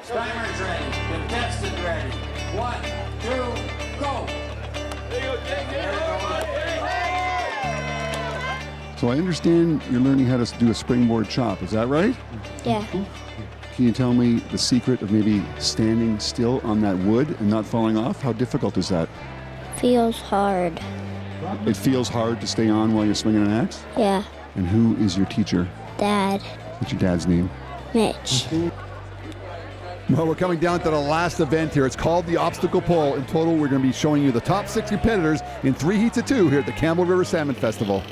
Timer's ready. Contestant ready. 1, 2, go. So I understand you're learning how to do a springboard chop. Is that right? Yeah. Can you tell me the secret of maybe standing still on that wood and not falling off? How difficult is that? Feels hard. It feels hard to stay on while you're swinging an axe? Yeah. And who is your teacher? Dad. What's your dad's name? Mitch. Well, we're coming down to the last event here. It's called the obstacle pole. In total, we're going to be showing you the top 6 competitors in 3 heats of 2 here at the Campbell River Salmon Festival.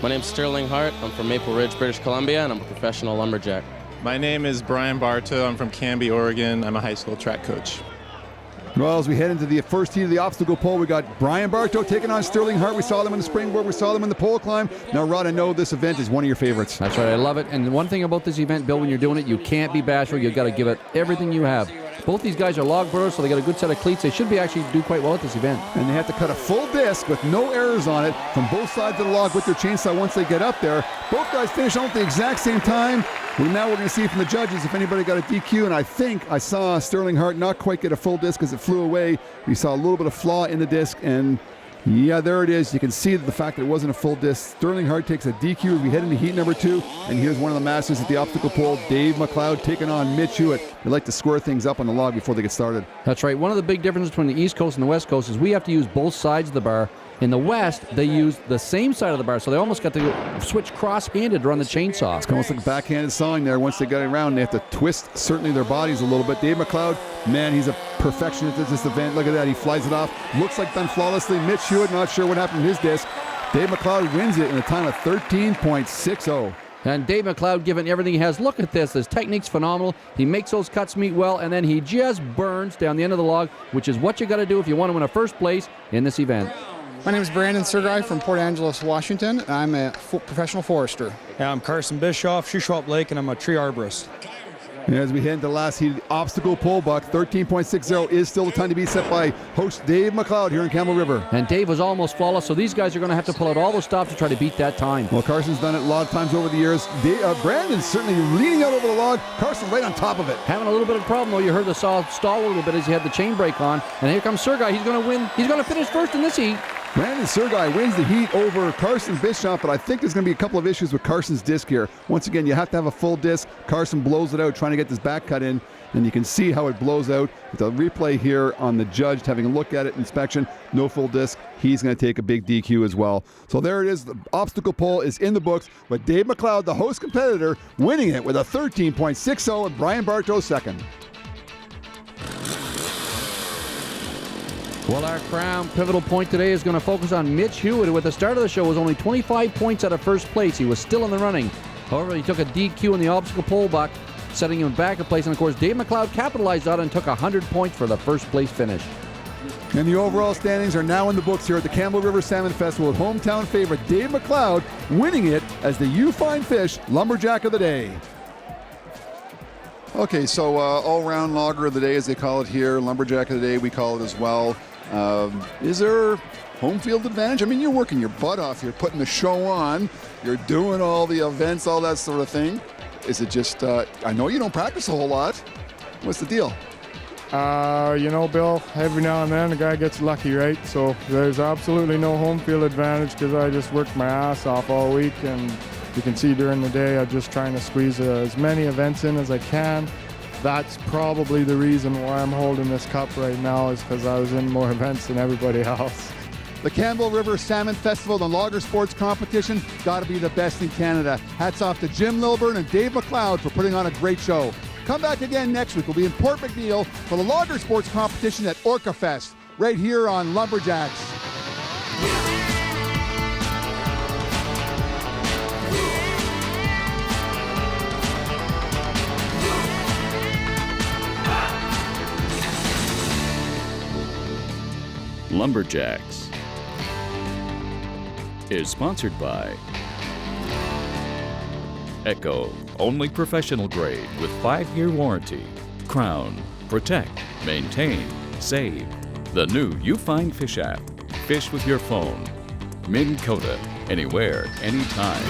My name's Sterling Hart. I'm from Maple Ridge, British Columbia, and I'm a professional lumberjack. My name is Brian Bartow. I'm from Canby, Oregon. I'm a high school track coach. Well, as we head into the first heat of the obstacle pole, we got Brian Bartow taking on Sterling Hart. We saw them in the springboard. We saw them in the pole climb. Now, Rod, I know this event is one of your favorites. That's right. I love it. And one thing about this event, Bill, when you're doing it, you can't be bashful. You've got to give it everything you have. Both these guys are logboarders, so they got a good set of cleats. They should be actually do quite well at this event. And they have to cut a full disc with no errors on it from both sides of the log with their chainsaw once they get up there. Both guys finish on at the exact same time. Well, now we're going to see from the judges if anybody got a DQ, and I think I saw Sterling Hart not quite get a full disc as it flew away. We saw a little bit of flaw in the disc, and yeah, there it is. You can see the fact that it wasn't a full disc. Sterling Hart takes a DQ as we head into heat number 2, and here's one of the masters at the obstacle pole, Dave McLeod, taking on Mitch Hewitt. They like to square things up on the log before they get started. That's right. One of the big differences between the East Coast and the West Coast is we have to use both sides of the bar. In the West, they use the same side of the bar, so they almost got to switch cross-handed to run the chainsaw. It's almost like backhanded sawing there. Once they get it around, they have to twist certainly their bodies a little bit. Dave McLeod, man, he's a perfectionist at this event. Look at that. He flies it off. Looks like done flawlessly. Mitch Hewitt, not sure what happened to his disc. Dave McLeod wins it in a time of 13.60. And Dave McLeod giving everything he has. Look at this. His technique's phenomenal. He makes those cuts meet well, and then he just burns down the end of the log, which is what you got to do if you want to win a first place in this event. My name is Brandon Sergei from Port Angeles, Washington. I'm a professional forester. Yeah, I'm Carson Bischoff, Shuswap Lake, and I'm a tree arborist. And as we head into the last heat, obstacle pole buck, 13.60 is still the time to be set by host Dave McLeod here in Campbell River. And Dave was almost flawless, so these guys are going to have to pull out all those stops to try to beat that time. Well, Carson's done it a lot of times over the years. Brandon's certainly leaning out over the log. Carson right on top of it. Having a little bit of problem, though. You heard the saw stall a little bit as he had the chain brake on. And here comes Sergei. He's going to win. He's going to finish first in this heat. Brandon Sergei wins the heat over Carson Bischoff, but I think there's going to be a couple of issues with Carson's disc here. Once again, you have to have a full disc. Carson blows it out trying to get this back cut in, and you can see how it blows out. With a replay here on the judge having a look at it, inspection, no full disc. He's going to take a big DQ as well. So there it is. The obstacle pole is in the books, but Dave McLeod, the host competitor, winning it with a 13.60 and Brian Bartow second. Well, our crown pivotal point today is going to focus on Mitch Hewitt, who at the start of the show was only 25 points out of first place. He was still in the running. However, he took a DQ in the obstacle pole buck, setting him back a place. And, of course, Dave McLeod capitalized on it and took 100 points for the first place finish. And the overall standings are now in the books here at the Campbell River Salmon Festival with hometown favorite Dave McLeod winning it as the You Fine Fish Lumberjack of the Day. Okay, so all-round logger of the day, as they call it here, lumberjack of the day, we call it as well. Is there home field advantage? I mean, you're working your butt off. You're putting the show on. You're doing all the events, all that sort of thing. Is it just, I know you don't practice a whole lot. What's the deal? You know, Bill, every now and then a guy gets lucky, right? So there's absolutely no home field advantage because I just worked my ass off all week, and you can see during the day I'm just trying to squeeze as many events in as I can. That's probably the reason why I'm holding this cup right now, is because I was in more events than everybody else. The Campbell River Salmon Festival, the logger sports competition, got to be the best in Canada. Hats off to Jim Lilburn and Dave McLeod for putting on a great show. Come back again next week. We'll be in Port McNeil for the logger sports competition at Orca Fest, right here on Lumberjacks. Lumberjacks is sponsored by Echo, only professional grade with 5-year warranty. Crown, protect, maintain, save. The new You Find Fish app. Fish with your phone. Minn Kota, anywhere, anytime.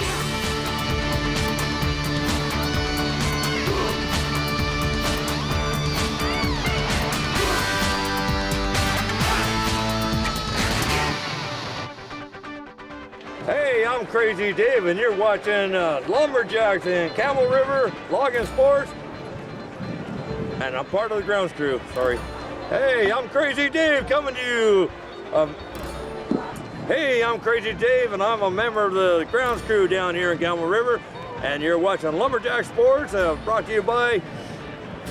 I'm Crazy Dave, and you're watching Lumberjacks in Campbell River Logging Sports. And I'm part of the grounds crew, sorry. Hey, I'm Crazy Dave coming to you. Hey, I'm Crazy Dave, and I'm a member of the grounds crew down here in Campbell River. And you're watching Lumberjack Sports, brought to you by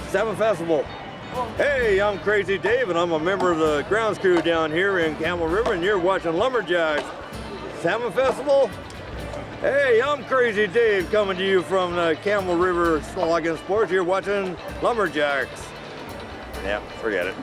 Salmon Festival. Hey, I'm Crazy Dave, and I'm a member of the grounds crew down here in Campbell River, and you're watching Lumberjacks Salmon Festival. Hey, I'm Crazy Dave coming to you from the Campbell River Logging Sports. You're watching Lumberjacks. Yeah, forget it.